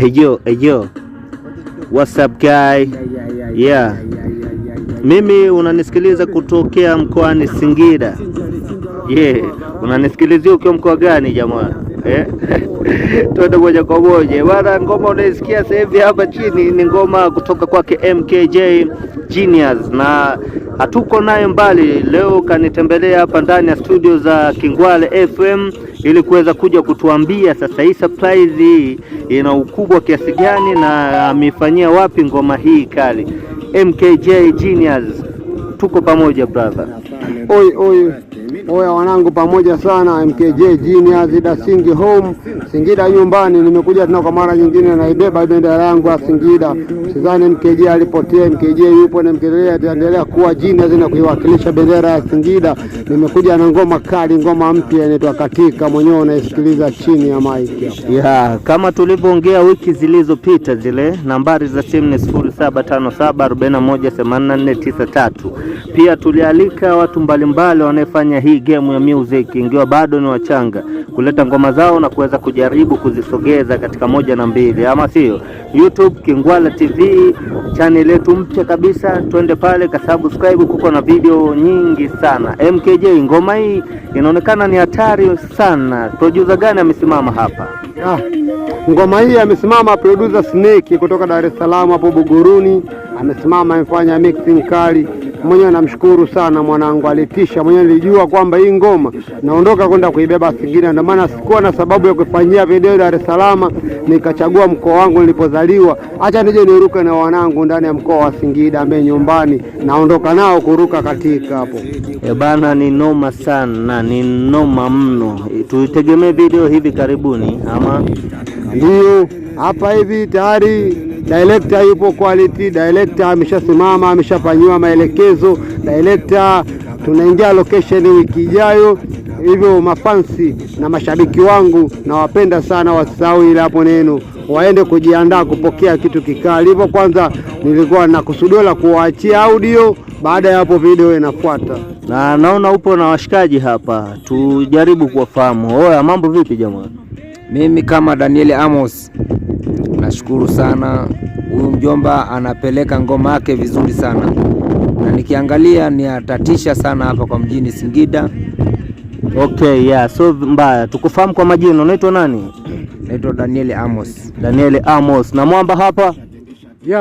Eyo. What's up guy? Yeah. Mimi unanisikiliza kutokea mkoani Singida. Unanisikilizia ukiwa mkoa gani jamaa? Tuende moja kwa moja. Bwana, ngoma unaisikia sasa hivi hapa chini ni ngoma kutoka kwake MKJ Genius, na hatuko naye mbali. Leo kanitembelea hapa ndani ya studio za Kingwale FM ili kuweza kuja kutuambia sasa hii surprise hii ina ukubwa kiasi gani na amefanyia wapi ngoma hii kali. MKJ Genius, tuko pamoja brother. Oya wanangu, pamoja sana. MKJ Genius da Singi home Singida nyumbani. Nimekuja tena kwa mara nyingine, naibeba bendera yangu ya Singida. Sidhani MKJ alipotea. MKJ yupo na MKJ ataendelea kuwa Genius na kuiwakilisha bendera ya Singida. Nimekuja na ngoma kali, ngoma mpya inaitwa Katika, mwenyewe unaisikiliza chini ya mic. Kama tulivyoongea wiki zilizopita, zile nambari za simu ni 0757418493. Pia tulialika watu mbalimbali wanaefanya hii game ya music, ingiwa bado ni wachanga, kuleta ngoma zao na kuweza kujaribu kuzisogeza katika 1 na 2, ama sio? YouTube Kingwale TV channel yetu mpya kabisa, twende pale ka subscribe, kuko na video nyingi sana. MKJ, ngoma hii inaonekana ni hatari sana. Producer gani amesimama hapa? Ngoma hii amesimama producer Snake kutoka Dar es Salaam hapo Buguruni. Amesimama amefanya mixing kali. Mwenyewe namshukuru sana mwanangu, alitisha. Mwenyewe nilijua kwamba hii ngoma naondoka kwenda kuibeba Singida, ndio maana sikuwa na sababu ya kufanyia video Dar es Salaam. Nikachagua mkoa wangu nilipozaliwa, acha nije niruke na wanangu ndani ya mkoa wa Singida ambaye nyumbani, naondoka nao kuruka Katika hapo. Bana, ni noma sana, ni noma mno. Tuitegemee video hivi karibuni ama? Ndio, hapa hivi tayari director yupo, quality director ameshasimama, ameshafanywa maelekezo. Director tunaingia location wiki ijayo. Hivyo mafansi na mashabiki wangu nawapenda sana, wasahau ile hapo neno, waende kujiandaa kupokea kitu kikali. Hivyo kwanza nilikuwa nakusudia la kuwaachia audio, baada ya hapo video inafuata. Na naona upo na washikaji hapa, tujaribu kuwafahamu. Oya, mambo vipi jamaa? Mimi kama Daniel Amos nashukuru sana. Huyu mjomba anapeleka ngoma yake vizuri sana, na nikiangalia ni atatisha sana hapa kwa mjini Singida. So mbaya. Tukufahamu kwa majina, unaitwa nani? Naitwa Daniel Amos. Daniel Amos. Na mwamba hapa?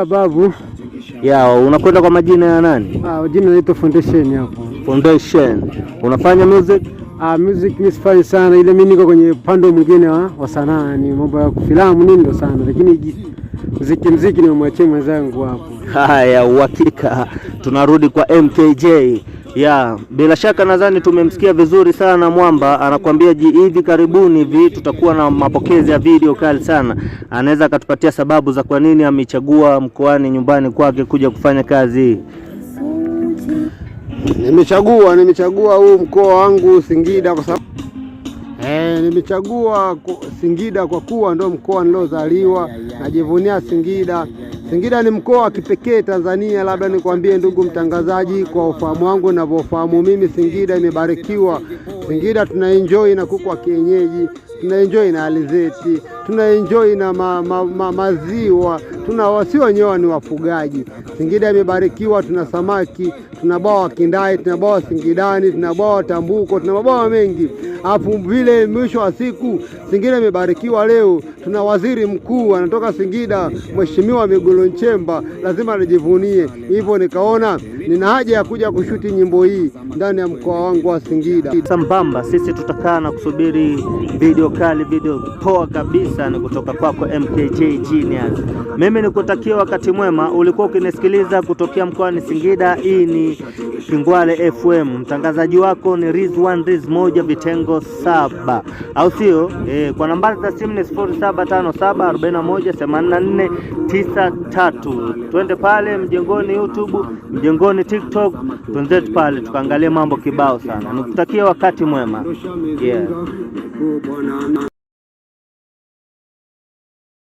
Babu. Unakwenda kwa majina ya nani? Jina naitwa Foundation hapo. Foundation. Unafanya music? Music mimi sifanyi sana, ile mimi niko kwenye pando mwingine wa sanaa, ni mambo ya filamu ndio sana, lakini muziki nimemwachia mwenzangu hapo. Haya, uhakika tunarudi kwa MKJ. Bila shaka nadhani tumemsikia vizuri sana mwamba, anakuambia hivi karibuni hivi tutakuwa na mapokezi ya video kali sana. Anaweza akatupatia sababu za kwa nini amechagua mkoani nyumbani kwake kuja kufanya kazi hii? Nimechagua huu mkoa wangu Singida kwa sababu nimechagua Singida kwa kuwa ndo mkoa niliozaliwa. Najivunia Singida. Singida ni mkoa wa kipekee Tanzania. Labda nikwambie ndugu mtangazaji, kwa ufahamu wangu na ufahamu mimi, Singida imebarikiwa. Singida tunaenjoy na kuku wa kienyeji, tunaenjoy na alizeti, tunaenjoy na maziwa, wasi wenyewe ni wafugaji. Singida imebarikiwa, tuna samaki, tuna bwawa Kindai, tuna bwawa Singidani, tuna bwawa Tambuko, tuna mabwawa mengi. Hapo vile mwisho wa siku Singida imebarikiwa. Leo tuna waziri mkuu anatoka Singida, Mheshimiwa Mwigulu Nchemba, lazima nijivunie. Hivyo nikaona nina haja ya kuja kushuti nyimbo hii ndani ya mkoa wangu wa Singida. Sambamba, sisi tutakaa na kusubiri video kali, video poa kabisa ni kutoka kwako MKJ Genius. Mimi nikutakia wakati mwema. Ulikuwa ukinisikiliza kutokea mkoani Singida. Hii ni Kingwale FM. Mtangazaji wako ni Riz1 vitengo 7, au sio? Kwa nambari za simu ni 0757418493. Twende pale Mjengoni YouTube, Mjengoni TikTok, tunzetu pale tukaangalia mambo kibao sana. Nikutakia wakati mwema.